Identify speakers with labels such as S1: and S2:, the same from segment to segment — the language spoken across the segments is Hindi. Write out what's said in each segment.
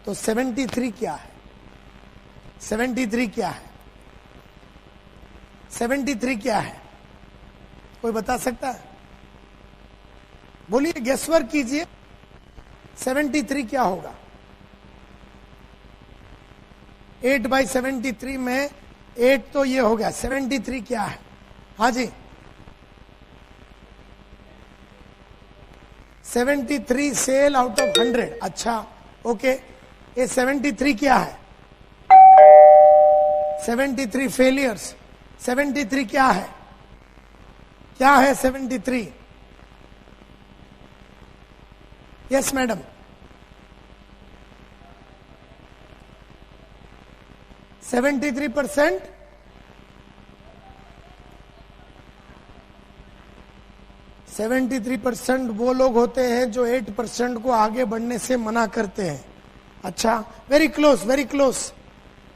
S1: तो 73 क्या है? 73 क्या है? 73 क्या है? कोई बता सकता है? बोलिए, गेसवर्क कीजिए। 73 क्या होगा? 8/73 में 8 तो ये हो गया। 73 क्या है? हाँ जी, 73 सेल आउट ऑफ 100। अच्छा, ओके। ये 73 क्या है? 73 फेलियर्स। 73 क्या है? क्या है 73? Yes madam. 73%। वो लोग होते हैं जो 8% को आगे बढ़ने से मना करते हैं। अच्छा, very close, very close,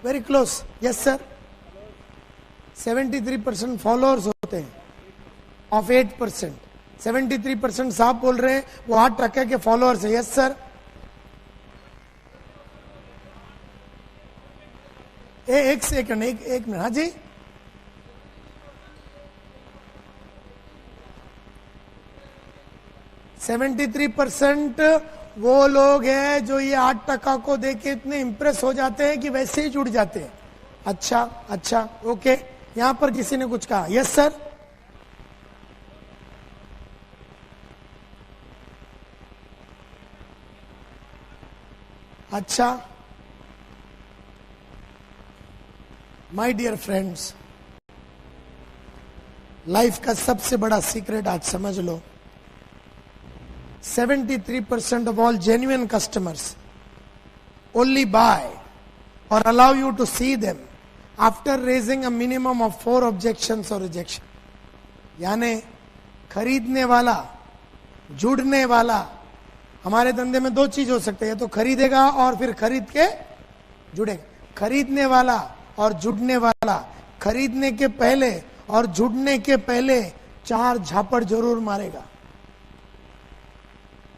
S1: very close. Yes sir. 73% followers होते हैं ऑफ 8%। 73% साहब बोल रहे हैं वो 8% के फॉलोअर्स है। Yes sir. एक सेकंड, एक मिनट। हाँ जी, %73 वो लोग हैं जो ये 8% को देके इतने इंप्रेस हो जाते हैं कि वैसे ही जुड़ जाते हैं। अच्छा अच्छा, ओके। यहां पर किसी ने कुछ कहा? Yes sir. अच्छा, माय डियर फ्रेंड्स, लाइफ का सबसे बड़ा सीक्रेट आज समझ लो। 73% of all genuine customers only buy or allow you to see them after raising a minimum of 4 objections or rejection. यानी खरीदने वाला, जुड़ने वाला, हमारे धंधे में 2 चीज हो सकते हैं, तो खरीदेगा और फिर खरीद के जुड़ेगा। खरीदने वाला और जुड़ने वाला खरीदने के पहले और जुड़ने के पहले 4 झापड़ जरूर मारेगा।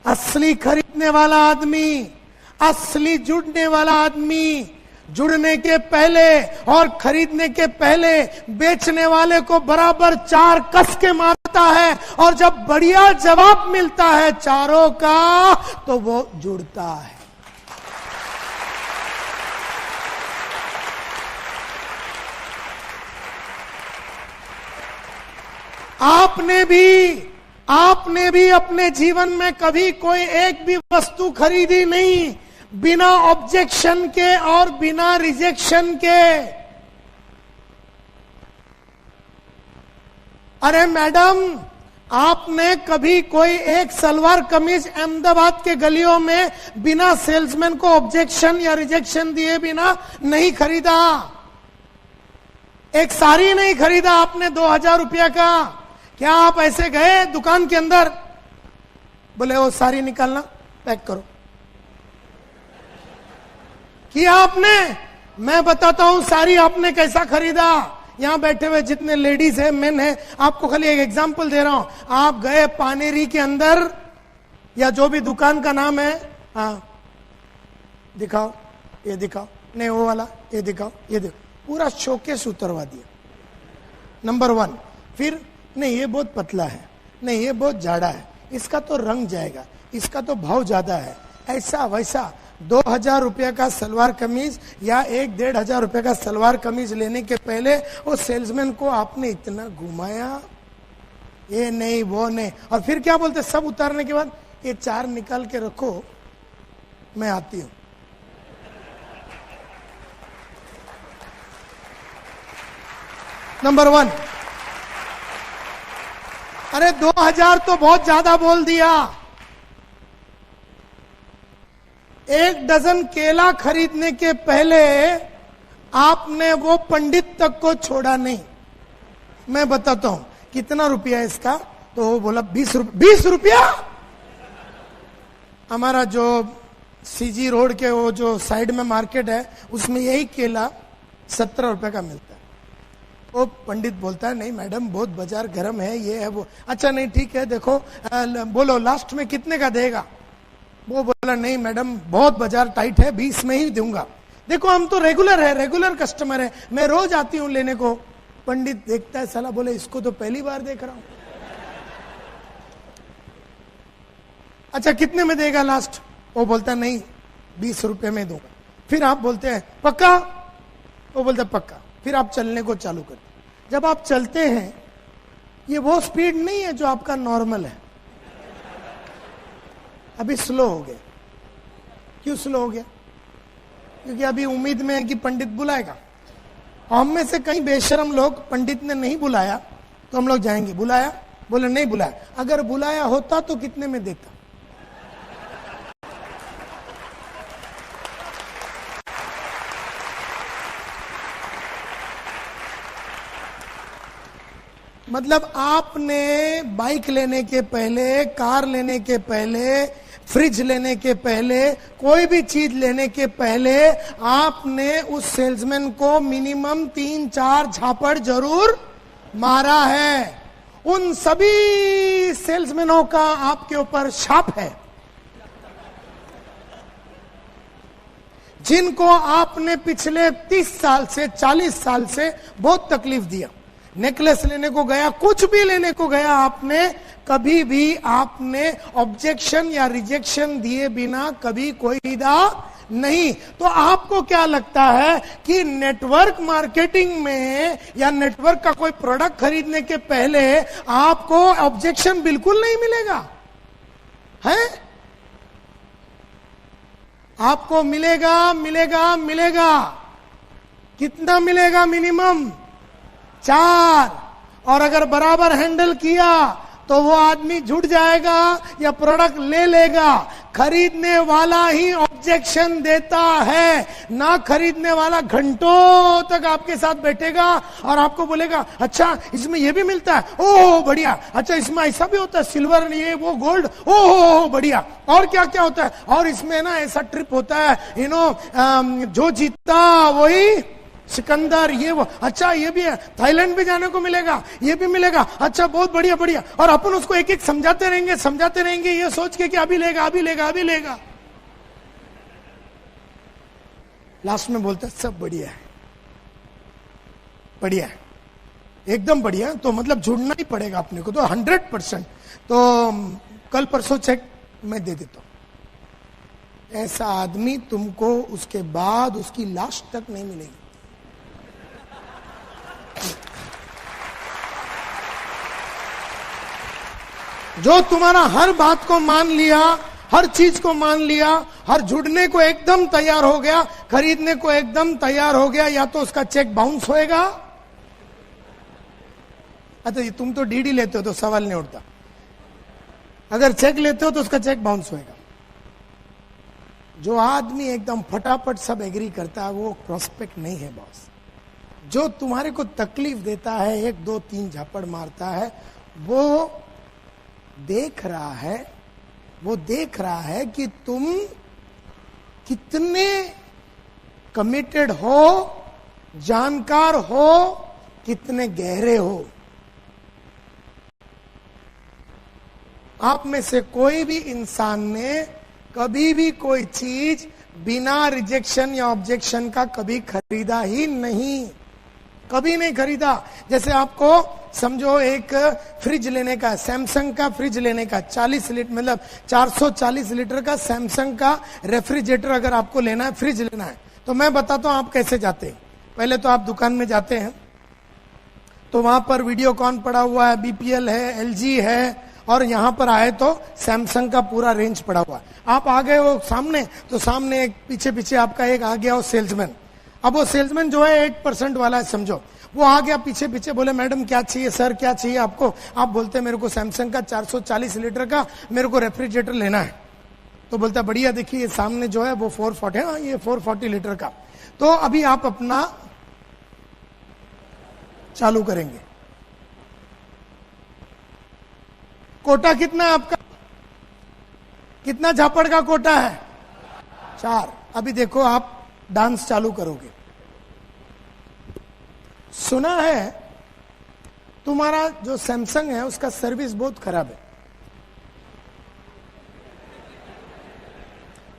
S1: असली खरीदने वाला आदमी, असली जुड़ने वाला आदमी जुड़ने के पहले और खरीदने के पहले बेचने वाले को बराबर 4 कस के मारता है, और जब बढ़िया जवाब मिलता है चारों का तो वो जुड़ता है। आपने भी अपने जीवन में कभी कोई एक भी वस्तु खरीदी नहीं बिना ऑब्जेक्शन के और बिना रिजेक्शन के। अरे मैडम, आपने कभी कोई एक सलवार कमीज अहमदाबाद के गलियों में बिना सेल्समैन को ऑब्जेक्शन या रिजेक्शन दिए बिना नहीं खरीदा। एक साड़ी नहीं खरीदा आपने 2000 रुपया का। क्या आप ऐसे गए दुकान के अंदर, बोले वो साड़ी निकालना, पैक करो, किया आपने? मैं बताता हूं साड़ी आपने कैसा खरीदा। यहां बैठे हुए जितने लेडीज हैं, मेन है, आपको खाली एक एग्जांपल दे रहा हूं। आप गए पानेरी के अंदर या जो भी दुकान का नाम है, हाँ दिखाओ, ये दिखाओ, नहीं वो वाला, ये दिखाओ, ये देखो, पूरा शोकेस उतरवा दिया। नंबर 1। फिर नहीं ये बहुत पतला है, नहीं ये बहुत जाड़ा है, इसका तो रंग जाएगा, इसका तो भाव ज्यादा है, ऐसा वैसा। 2000 रुपये का सलवार कमीज या 1-1500 रुपये का सलवार कमीज लेने के पहले वो सेल्समैन को आपने इतना घुमाया, ये नहीं वो नहीं, और फिर क्या बोलते सब उतारने के बाद, ये 4 निकाल के रखो, मैं आती हूं। नंबर 1। अरे 2000 तो बहुत ज्यादा बोल दिया। 1 डजन केला खरीदने के पहले आपने वो पंडित तक को छोड़ा नहीं। मैं बताता हूं कितना रुपया इसका, तो वो बोला 20 रुपया। हमारा जो सीजी रोड के वो जो साइड में मार्केट है उसमें यही केला 17 रुपए का मिलता है। वो पंडित बोलता है नहीं मैडम बहुत बाजार गर्म है, ये है वो। अच्छा नहीं ठीक है, देखो बोलो लास्ट में कितने का देगा? वो बोला नहीं मैडम बहुत बाजार टाइट है, 20 में ही दूंगा। देखो हम तो रेगुलर है, रेगुलर कस्टमर है, मैं रोज आती हूं लेने को। पंडित देखता है, साला बोले इसको तो पहली बार देख रहा हूं। अच्छा कितने में देगा लास्ट? वो बोलता नहीं 20 रुपए में दूंगा। फिर आप बोलते हैं पक्का? वो बोलता पक्का। फिर आप चलने को चालू करते। जब आप चलते हैं, ये वो स्पीड नहीं है जो आपका नॉर्मल है, अभी स्लो हो गया। क्यों स्लो हो गया? क्योंकि अभी उम्मीद में है कि पंडित बुलाएगा। हम में से कई बेशरम लोग, पंडित ने नहीं बुलाया तो हम लोग जाएंगे। बुलाया? बोले नहीं बुलाया। अगर बुलाया होता तो कितने में देता? मतलब आपने बाइक लेने के पहले, कार लेने के पहले, फ्रिज लेने के पहले, कोई भी चीज लेने के पहले आपने उस सेल्समैन को मिनिमम 3-4 झापड़ जरूर मारा है। उन सभी सेल्समैनों का आपके ऊपर शाप है, जिनको आपने पिछले 30 साल से, 40 साल से बहुत तकलीफ दिया। नेकलेस लेने को गया, कुछ भी लेने को गया, आपने कभी भी आपने ऑब्जेक्शन या रिजेक्शन दिए बिना कभी कोई खरीदा नहीं। तो आपको क्या लगता है कि नेटवर्क मार्केटिंग में या नेटवर्क का कोई प्रोडक्ट खरीदने के पहले आपको ऑब्जेक्शन बिल्कुल नहीं मिलेगा? है? आपको मिलेगा, मिलेगा, मिलेगा। कितना मिलेगा? मिनिमम 4। और अगर बराबर हैंडल किया तो वो आदमी जुट जाएगा या प्रोडक्ट ले लेगा। खरीदने वाला ही ऑब्जेक्शन देता है, ना खरीदने वाला घंटों तक आपके साथ बैठेगा और आपको बोलेगा अच्छा इसमें ये भी मिलता है, ओह बढ़िया, अच्छा इसमें ऐसा भी होता है, सिल्वर, ये वो गोल्ड, ओह बढ़िया, और क्या क्या होता है, और इसमें ना ऐसा ट्रिप होता है, जो जीतता वही सिकंदर, ये वो, अच्छा ये भी है, थाईलैंड भी जाने को मिलेगा, ये भी मिलेगा, अच्छा बहुत बढ़िया बढ़िया। और अपन उसको एक एक समझाते रहेंगे ये सोच के कि अभी लेगा, अभी लेगा, अभी लेगा। लास्ट में बोलता है सब बढ़िया है, बढ़िया है, एकदम बढ़िया। तो मतलब जुड़ना ही पड़ेगा अपने को, तो 100%। तो कल परसों चेक मैं दे देता हूं। ऐसा आदमी तुमको उसके बाद उसकी लाश तक नहीं मिलेगी। जो तुम्हारा हर बात को मान लिया, हर चीज को मान लिया, हर जुड़ने को एकदम तैयार हो गया, खरीदने को एकदम तैयार हो गया, या तो उसका चेक बाउंस होएगा। अच्छा तुम तो डीडी लेते हो तो सवाल नहीं उठता, अगर चेक लेते हो तो उसका चेक बाउंस होएगा। जो आदमी एकदम फटाफट सब एग्री करता है वो प्रोस्पेक्ट नहीं है बॉस। जो तुम्हारे को तकलीफ देता है, 1 2 3 झापड़ मारता है, वो देख रहा है कि तुम कितने कमिटेड हो, जानकार हो, कितने गहरे हो। आप में से कोई भी इंसान ने कभी भी कोई चीज बिना रिजेक्शन या ऑब्जेक्शन का कभी खरीदा ही नहीं, कभी नहीं खरीदा। जैसे आपको समझो एक फ्रिज लेने का, सैमसंग का फ्रिज लेने का, 40 लीटर मतलब 440 लीटर का सैमसंग का रेफ्रिजरेटर अगर आपको लेना है, फ्रिज लेना है, तो मैं बताता हूं आप कैसे जाते हैं। पहले तो आप दुकान में जाते हैं तो वहां पर वीडियोकॉन पड़ा हुआ है, बीपीएल है, एलजी है, और यहां पर आए तो सैमसंग का पूरा रेंज पड़ा हुआ है। आप आ गए वो सामने, तो सामने एक पीछे पीछे आपका एक आ गया वो सेल्समैन। अब वो सेल्समैन जो है 8% वाला है समझो, वो आ गया पीछे पीछे, बोले मैडम क्या चाहिए, सर क्या चाहिए आपको? आप बोलते मेरे को सैमसंग का 440 लीटर का मेरे को रेफ्रिजरेटर लेना है। तो बोलता बढ़िया, देखिए ये सामने जो है वो 440 है, ये 440 लीटर का। तो अभी आप अपना चालू करेंगे। कोटा कितना है आपका? कितना झापड़ का कोटा है? 4। अभी देखो आप डांस चालू करोगे। सुना है तुम्हारा जो सैमसंग है उसका सर्विस बहुत खराब है।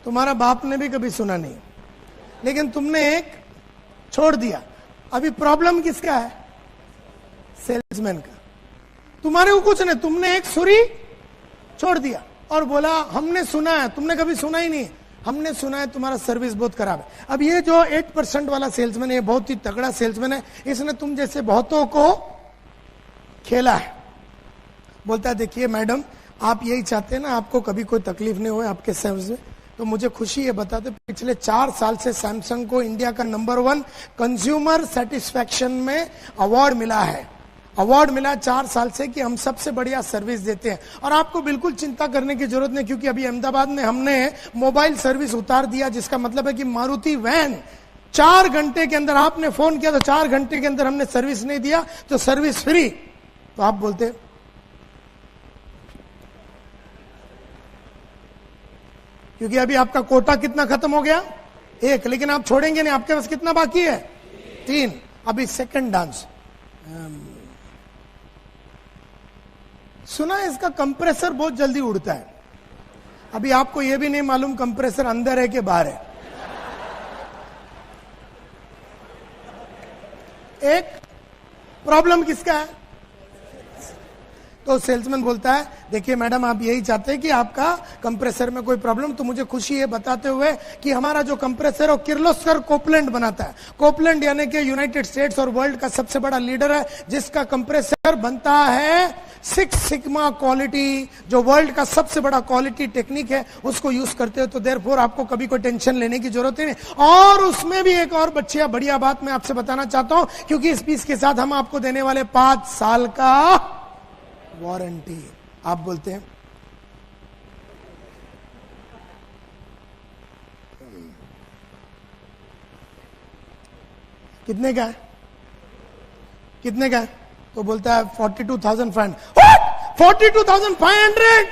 S1: तुम्हारा बाप ने भी कभी सुना नहीं, लेकिन तुमने एक छोड़ दिया। अभी प्रॉब्लम किसका है? सेल्समैन का। तुम्हारे को कुछ नहीं, तुमने एक सुरी छोड़ दिया और बोला हमने सुना है, तुमने कभी सुना ही नहीं, हमने सुना है तुम्हारा सर्विस बहुत खराब है। अब ये जो 8% वाला सेल्समैन है, ये बहुत ही तगड़ा सेल्समैन है, इसने तुम जैसे बहुतों को खेला है। बोलता है देखिए मैडम, आप यही चाहते हैं ना, आपको कभी कोई तकलीफ नहीं हुए आपके सर्विस में, तो मुझे खुशी है बताते पिछले 4 साल से सैमसंग को इंडिया का नंबर 1 कंज्यूमर सेटिस्फैक्शन में अवार्ड मिला है। अवार्ड मिला 4 साल से कि हम सबसे बढ़िया सर्विस देते हैं, और आपको बिल्कुल चिंता करने की जरूरत नहीं, क्योंकि अभी अहमदाबाद में हमने मोबाइल सर्विस उतार दिया, जिसका मतलब है कि मारुति वैन 4 घंटे के अंदर, आपने फोन किया तो 4 घंटे के अंदर हमने सर्विस नहीं दिया तो सर्विस फ्री। तो आप बोलते क्योंकि अभी आपका कोटा कितना खत्म हो गया? 1, लेकिन आप छोड़ेंगे नहीं, आपके पास कितना बाकी है? 3। अभी सेकंड डांस सुना है, इसका कंप्रेसर बहुत जल्दी उड़ता है। अभी आपको यह भी नहीं मालूम कंप्रेसर अंदर है कि बाहर है। एक प्रॉब्लम किसका है? तो सेल्समैन बोलता है देखिए मैडम, आप यही चाहते हैं कि आपका कंप्रेसर में कोई प्रॉब्लम, तो मुझे खुशी है बताते हुए कि हमारा जो कंप्रेसर है किर्लोस्कर कोपलैंड बनाता है। कोपलैंड यानी कि यूनाइटेड स्टेट्स और वर्ल्ड का सबसे बड़ा लीडर है, जिसका कंप्रेसर बनता है 6 सिग्मा क्वालिटी, जो वर्ल्ड का सबसे बड़ा क्वालिटी टेक्निक है, उसको यूज करते हो। तो देयरफॉर आपको कभी कोई टेंशन लेने की जरूरत ही नहीं। और उसमें भी एक और बढ़िया बात मैं आपसे बताना चाहता हूं, क्योंकि इस पीस के साथ हम आपको देने वाले 5 साल का वारंटी। आप बोलते हैं कितने का है? कितने का है? तो बोलता है 42,500। 42,500?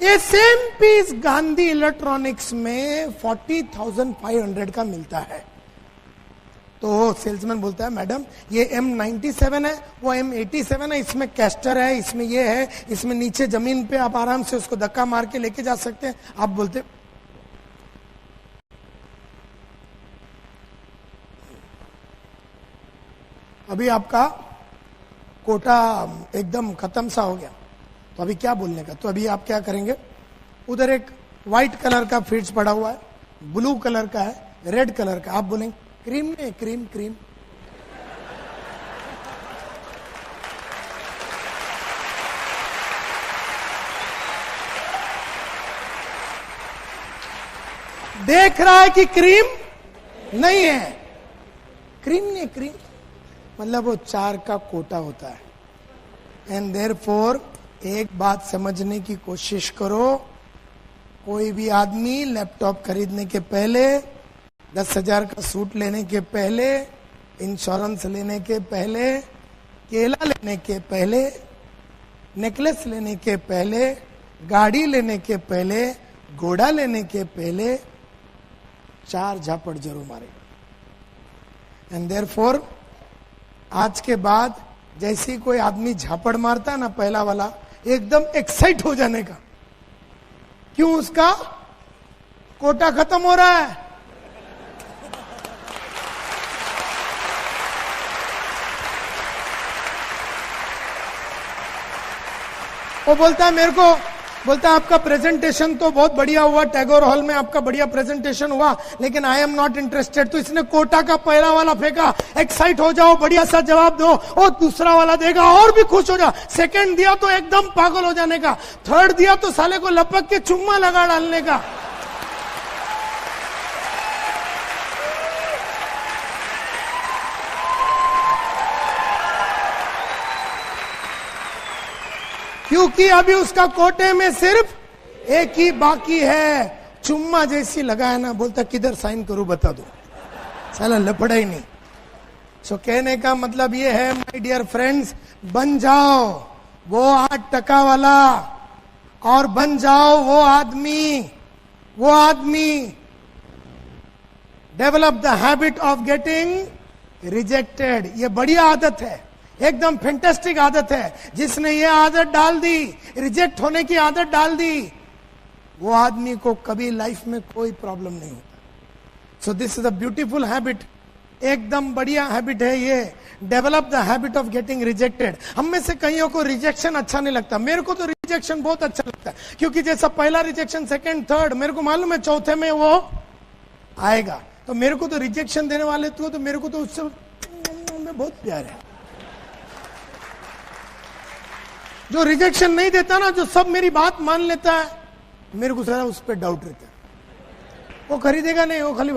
S1: ये सेम पीस गांधी इलेक्ट्रॉनिक्स में 40,500 का मिलता है। तो सेल्समैन बोलता है मैडम ये M97 है, वो M87 है, इसमें कैस्टर है, इसमें ये है, इसमें नीचे जमीन पे आप आराम से उसको धक्का मार के लेके जा सकते हैं। आप बोलते अभी आपका कोटा एकदम खत्म सा हो गया, तो अभी क्या बोलने का? तो अभी आप क्या करेंगे, उधर एक व्हाइट कलर का फ्रिज पड़ा हुआ है, ब्लू कलर का है, रेड कलर का। आप बोलेंगे क्रीम में, क्रीम क्रीम। देख रहा है कि क्रीम नहीं है, क्रीम नहीं, क्रीम मतलब वो 4 का कोटा होता है। एंड देयरफॉर एक बात समझने की कोशिश करो, कोई भी आदमी लैपटॉप खरीदने के पहले, 10,000 का सूट लेने के पहले, इंश्योरेंस लेने के पहले, केला लेने के पहले, नेकलेस लेने के पहले, गाड़ी लेने के पहले, घोड़ा लेने के पहले 4 झापड़ जरूर मारेगा। एंड देयरफॉर आज के बाद जैसे कोई आदमी झापड़ मारता है ना, पहला वाला एकदम एक्साइट हो जाने का, क्यों? उसका कोटा खत्म हो रहा है। वो बोलता है मेरे को, बोलता है आपका प्रेजेंटेशन तो बहुत बढ़िया हुआ, टैगोर हॉल में आपका बढ़िया प्रेजेंटेशन हुआ, लेकिन आई एम नॉट इंटरेस्टेड। तो इसने कोटा का पहला वाला फेंका, एक्साइट हो जाओ, बढ़िया सा जवाब दो, और दूसरा वाला देगा और भी खुश हो जा। सेकंड दिया तो एकदम पागल हो जाने का, थर्ड दिया तो साले को लपक के चुम्मा लगा डालने का। क्योंकि अभी उसका कोटे में सिर्फ एक ही बाकी है, चुम्मा जैसी लगाया ना, बोलता किधर साइन करूं बता दो, साला लपड़ा ही नहीं। सो कहने का मतलब ये है माय डियर फ्रेंड्स, बन जाओ वो 8% वाला, और बन जाओ वो आदमी develop the habit of getting rejected. ये बढ़िया आदत है, एकदम फैंटास्टिक आदत है। जिसने ये आदत डाल दी, रिजेक्ट होने की आदत डाल दी, वो आदमी को कभी लाइफ में कोई प्रॉब्लम नहीं होता. So this is a beautiful habit. एकदम बढ़िया हैबिट है ये. Develop the habit of getting rejected. हम में से कईयों को रिजेक्शन अच्छा नहीं लगता. मेरे को तो रिजेक्शन बहुत अच्छा लगता है, क्योंकि जैसा पहला रिजेक्शन, सेकंड, थर्ड, मेरे को मालूम है चौथे में वो आएगा. तो मेरे को तो रिजेक्शन देने वाले तो मेरे को तो उससे में बहुत प्यार है. जो रिजेक्शन नहीं देता ना, जो सब मेरी बात मान लेता है, मेरे को सारा उस पर डाउट रहता है. वो खरीदेगा नहीं, वो खाली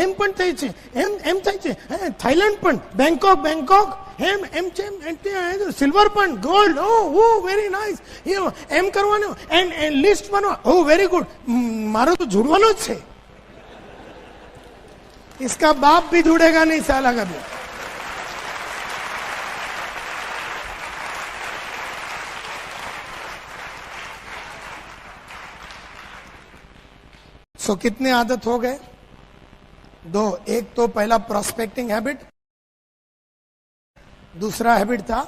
S1: एम पण चाहिए, एम चाहिए, थाईलैंड पण, बैंकॉक एम सिल्वर पण, गोल्ड, ओ वेरी नाइस, एम करवानो एंड लिस्ट बनो, ओ वेरी गुड. मारो तो जुड़वानो छे. इसका बाप भी जुड़ेगा नहीं साला कभी. सो कितने आदत हो गए? 2. एक तो पहला प्रोस्पेक्टिंग हैबिट, दूसरा हैबिट था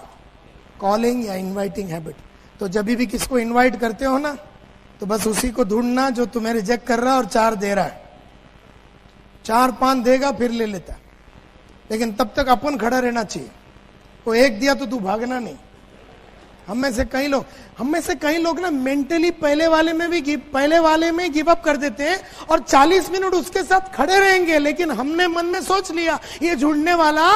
S1: कॉलिंग या इनवाइटिंग हैबिट. तो जब भी किसको इनवाइट करते हो ना, तो बस उसी को ढूंढना जो तुम्हें रिजेक्ट कर रहा है और 4 दे रहा है. 4-5 देगा फिर ले लेता, लेकिन तब तक अपन खड़ा रहना चाहिए. वो 1 दिया तो तू भागना नहीं. हम में से कई लोग ना मेंटली पहले वाले में गिव अप कर देते हैं और 40 मिनट उसके साथ खड़े रहेंगे, लेकिन हमने मन में सोच लिया ये जुड़ने वाला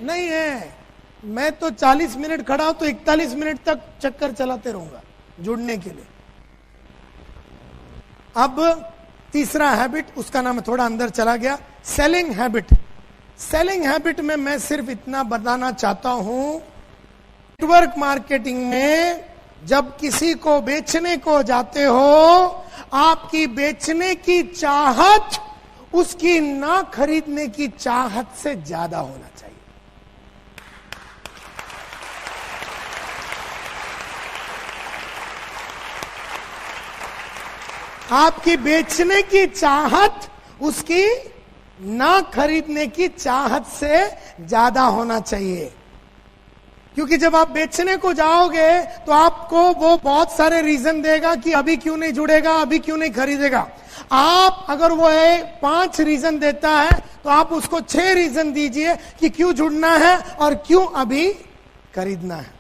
S1: नहीं है. मैं तो 40 मिनट खड़ा हूं तो 41 मिनट तक चक्कर चलाते रहूंगा जुड़ने के लिए. अब तीसरा हैबिट, उसका नाम थोड़ा अंदर चला गया, सेलिंग हैबिट. सेलिंग हैबिट में मैं सिर्फ इतना बताना चाहता हूं, नेटवर्क मार्केटिंग में जब किसी को बेचने को जाते हो, आपकी बेचने की चाहत उसकी ना खरीदने की चाहत से ज्यादा होना चाहिए. आपकी बेचने की चाहत उसकी ना खरीदने की चाहत से ज्यादा होना चाहिए. क्योंकि जब आप बेचने को जाओगे तो आपको वो बहुत सारे रीजन देगा कि अभी क्यों नहीं जुड़ेगा, अभी क्यों नहीं खरीदेगा. आप अगर वो 5 रीजन देता है तो आप उसको 6 रीजन दीजिए कि क्यों जुड़ना है और क्यों अभी खरीदना है.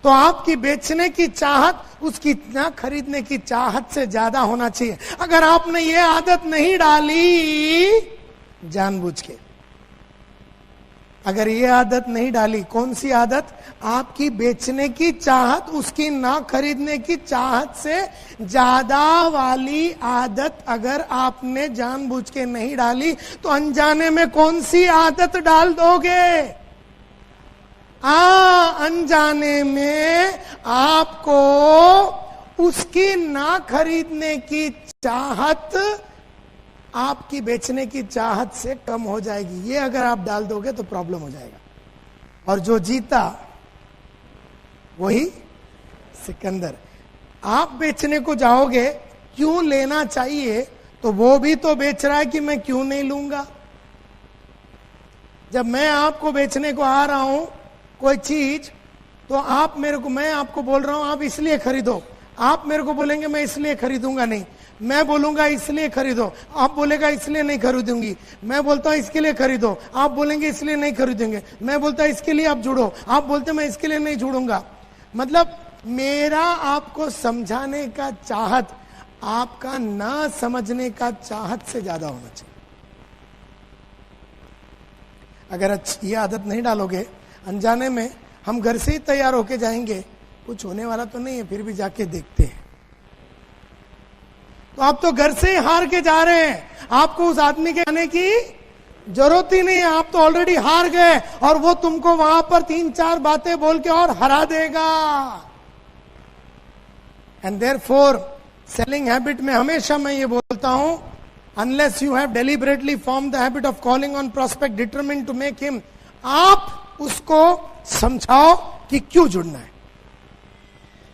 S1: तो आपकी बेचने की चाहत उसकी ना खरीदने की चाहत से ज्यादा होना चाहिए. अगर आपने ये आदत नहीं डाली जानबूझ के, अगर ये आदत नहीं डाली, कौन सी आदत? आपकी बेचने की चाहत उसकी ना खरीदने की चाहत से ज्यादा वाली आदत अगर आपने जानबूझ के नहीं डाली, तो अनजाने में कौन सी आदत डाल दोगे? अनजाने में आपको उसकी ना खरीदने की चाहत आपकी बेचने की चाहत से कम हो जाएगी. ये अगर आप डाल दोगे तो प्रॉब्लम हो जाएगा. और जो जीता वही सिकंदर. आप बेचने को जाओगे, क्यों लेना चाहिए, तो वो भी तो बेच रहा है कि मैं क्यों नहीं लूंगा. जब मैं आपको बेचने को आ रहा हूं कोई चीज, तो मैं आपको बोल रहा हूं आप इसलिए खरीदो. आप मेरे को बोलेंगे मैं इसलिए खरीदूंगा नहीं. मैं बोलूंगा इसलिए खरीदो, आप बोलेगा इसलिए नहीं खरीदूंगी. मैं बोलता हूं इसके लिए खरीदो, आप बोलेंगे इसलिए नहीं खरीदेंगे. मैं बोलता हूं इसके लिए आप जुड़ो, आप बोलते मैं इसके लिए नहीं जुड़ूंगा. मतलब मेरा आपको समझाने का चाहत आपका ना समझने का चाहत से ज्यादा होना चाहिए. अगर ये आदत नहीं डालोगे, अनजाने में हम घर से ही तैयार होके जाएंगे, कुछ होने वाला तो नहीं है, फिर भी जाके देखते हैं. तो आप तो घर से ही हार के जा रहे हैं. आपको उस आदमी के आने की जरूरत ही नहीं है. आप तो ऑलरेडी हार गए और वो तुमको वहां पर 3-4 बातें बोल के और हरा देगा. एंड देयरफॉर सेलिंग हैबिट में हमेशा मैं ये बोलता हूं, unless you have deliberately form the habit of calling on prospect determined to make him, आप उसको समझाओ कि क्यों जुड़ना है.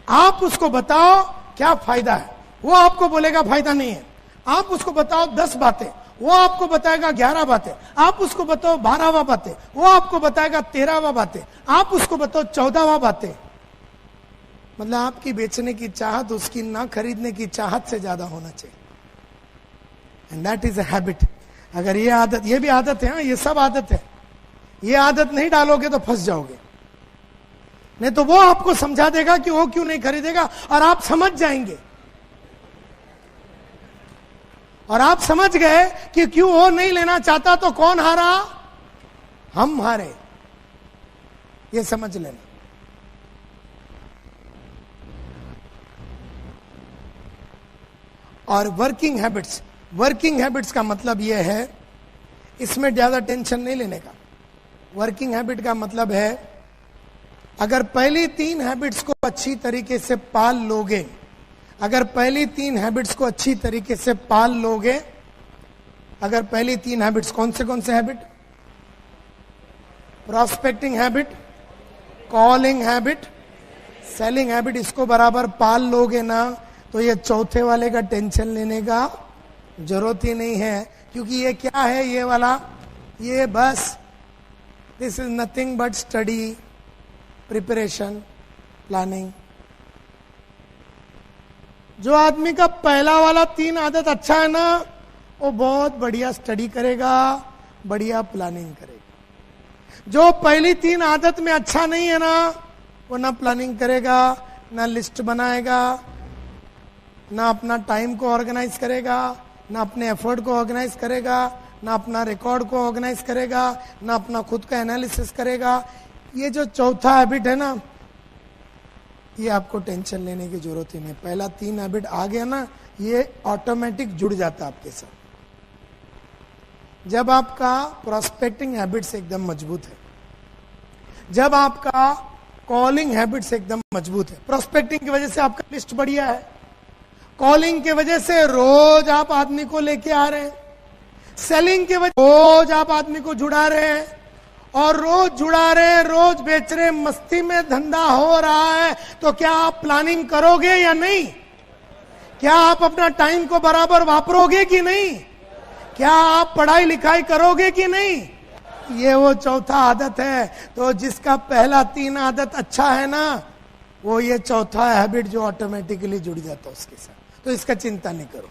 S1: आप उसको बताओ क्या फायदा है. वो आपको बोलेगा फायदा नहीं है. आप उसको बताओ 10 बातें, वो आपको बताएगा 11 बातें. आप उसको बताओ 12वां बातें, वो आपको बताएगा 13वां बातें. आप उसको बताओ 14वां बातें. मतलब आपकी बेचने की चाहत उसकी ना खरीदने की चाहत से ज्यादा होना चाहिए। And that is a habit. अगर ये आदत, ये भी आदत है, ये सब आदत है, ये आदत नहीं डालोगे तो फंस जाओगे। नहीं तो वो आपको समझा देगा कि वो क्यों नहीं खरीदेगा, और आप समझ जाएंगे। और आप समझ गए कि क्यों वो नहीं लेना चाहता, तो कौन हारा? हम हारे। ये समझ लेना। और वर्किंग हैबिट्स का मतलब यह है, इसमें ज्यादा टेंशन नहीं लेने का। वर्किंग हैबिट का मतलब है, अगर पहली 3 हैबिट्स को अच्छी तरीके से पाल लोगे, अगर पहली 3 हैबिट्स को अच्छी तरीके से पाल लोगे, अगर पहली 3 हैबिट्स कौन से habit? Prospecting habit, calling habit, selling habit, इसको बराबर पाल लोगे ना, तो ये चौथे वाले का टेंशन लेने का जरूरत ही नहीं है। क्योंकि ये क्या है, ये वाला, ये बस this is nothing but study, preparation, planning. जो आदमी का पहला वाला 3 आदत अच्छा है ना, वो बहुत बढ़िया स्टडी करेगा, बढ़िया प्लानिंग करेगा। जो पहली 3 आदत में अच्छा नहीं है ना, वो ना प्लानिंग करेगा, ना लिस्ट बनाएगा, ना अपना टाइम को ऑर्गेनाइज करेगा, ना अपने एफर्ट को ऑर्गेनाइज करेगा, ना अपना रिकॉर्ड को ऑर्गेनाइज करेगा, ना अपना खुद का एनालिसिस करेगा। ये जो चौथा हैबिट है ना, ये आपको टेंशन लेने की जरूरत ही नहीं। पहला 3 हैबिट आ गया ना, ये ऑटोमेटिक जुड़ जाता है आपके साथ। जब आपका प्रोस्पेक्टिंग हैबिट्स एकदम मजबूत है, जब आपका कॉलिंग हैबिट्स एकदम मजबूत है, प्रोस्पेक्टिंग की वजह से आपका लिस्ट बढ़िया है, कॉलिंग की वजह से रोज आप आदमी को लेके आ रहे हैं, सेलिंग की वजह रोज आप आदमी को जुड़ा रहे हैं, और रोज जुड़ा रहे, रोज बेच रहे, मस्ती में धंधा हो रहा है, तो क्या आप प्लानिंग करोगे या नहीं? क्या आप अपना टाइम को बराबर वापरोगे कि नहीं? क्या आप पढ़ाई लिखाई करोगे कि नहीं? ये वो चौथा आदत है। तो जिसका पहला 3 आदत अच्छा है ना, वो ये चौथा हैबिट जो ऑटोमेटिकली जुड़ जाता है उसके साथ। तो इसका चिंता नहीं करो।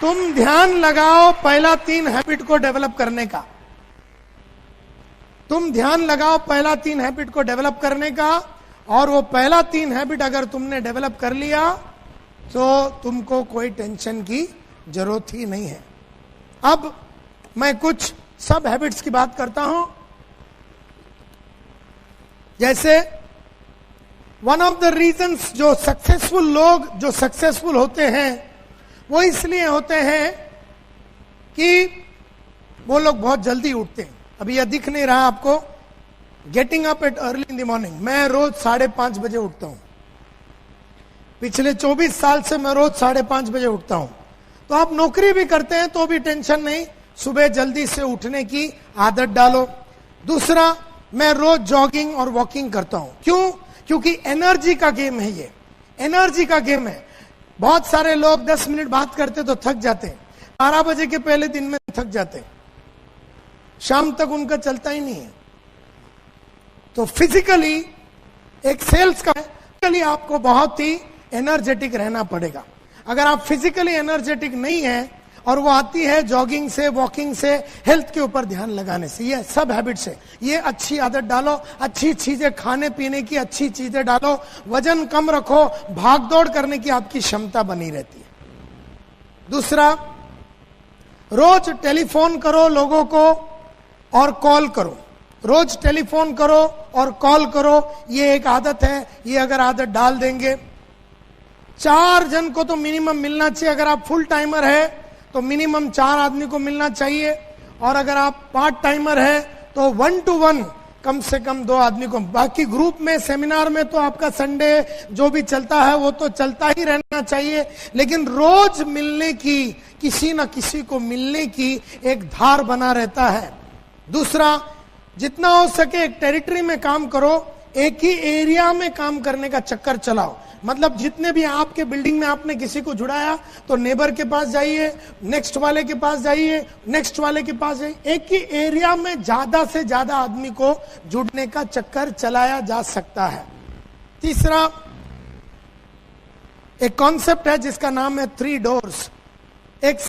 S1: तुम ध्यान लगाओ पहला 3 हैबिट को डेवलप करने का। तुम ध्यान लगाओ पहला 3 हैबिट को डेवलप करने का, और वो पहला 3 हैबिट अगर तुमने डेवलप कर लिया तो तुमको कोई टेंशन की जरूरत ही नहीं है। अब मैं कुछ सब हैबिट्स की बात करता हूं। जैसे वन ऑफ द रीजंस जो सक्सेसफुल लोग जो सक्सेसफुल होते हैं, वो इसलिए होते हैं कि वो लोग बहुत जल्दी उठते हैं। अभी यह दिख नहीं रहा आपको, getting up at early in the morning. मैं रोज 5:30 बजे उठता हूं। पिछले 24 साल से मैं रोज 5:30 बजे उठता हूं। तो आप नौकरी भी करते हैं तो भी टेंशन नहीं, सुबह जल्दी से उठने की आदत डालो। दूसरा, मैं रोज जॉगिंग और वॉकिंग करता हूं। क्यों? क्योंकि एनर्जी का गेम है, ये एनर्जी का गेम है। बहुत सारे लोग 10 मिनट बात करते तो थक जाते, 12 बजे के पहले दिन में थक जाते, शाम तक उनका चलता ही नहीं है। तो फिजिकली एक सेल्स का फिजिकली आपको बहुत ही एनर्जेटिक रहना पड़ेगा। अगर आप फिजिकली एनर्जेटिक नहीं है, और वो आती है जॉगिंग से, वॉकिंग से, हेल्थ के ऊपर ध्यान लगाने से, ये सब हैबिट्स है। ये अच्छी आदत डालो, अच्छी चीजें खाने पीने की अच्छी चीजें डालो, वजन कम रखो, भाग दौड़ करने की आपकी क्षमता बनी रहती है। दूसरा, रोज टेलीफोन करो लोगों को और कॉल करो। रोज टेलीफोन करो और कॉल करो, ये एक आदत है। ये अगर आदत डाल देंगे, 4 जन को तो मिनिमम मिलना चाहिए। अगर आप फुल टाइमर है तो मिनिमम 4 आदमी को मिलना चाहिए, और अगर आप पार्ट टाइमर है तो 1 to 1 कम से कम 2 आदमी को। बाकी ग्रुप में, सेमिनार में तो आपका संडे जो भी चलता है वो तो चलता ही रहना चाहिए, लेकिन रोज मिलने की, किसी न किसी को मिलने की एक धार बना रहता है। दूसरा, जितना हो सके एक टेरिटरी में काम करो, एक ही एरिया में काम करने का चक्कर चलाओ। मतलब जितने भी आपके बिल्डिंग में आपने किसी को जुड़ाया, तो नेबर के पास जाइए, नेक्स्ट वाले के पास जाइए, नेक्स्ट वाले के पास जाइए। एक ही एरिया में ज्यादा से ज्यादा आदमी को जुड़ने का चक्कर चलाया जा सकता है। तीसरा एक कॉन्सेप्ट है जिसका नाम है 3 डोर्स। एक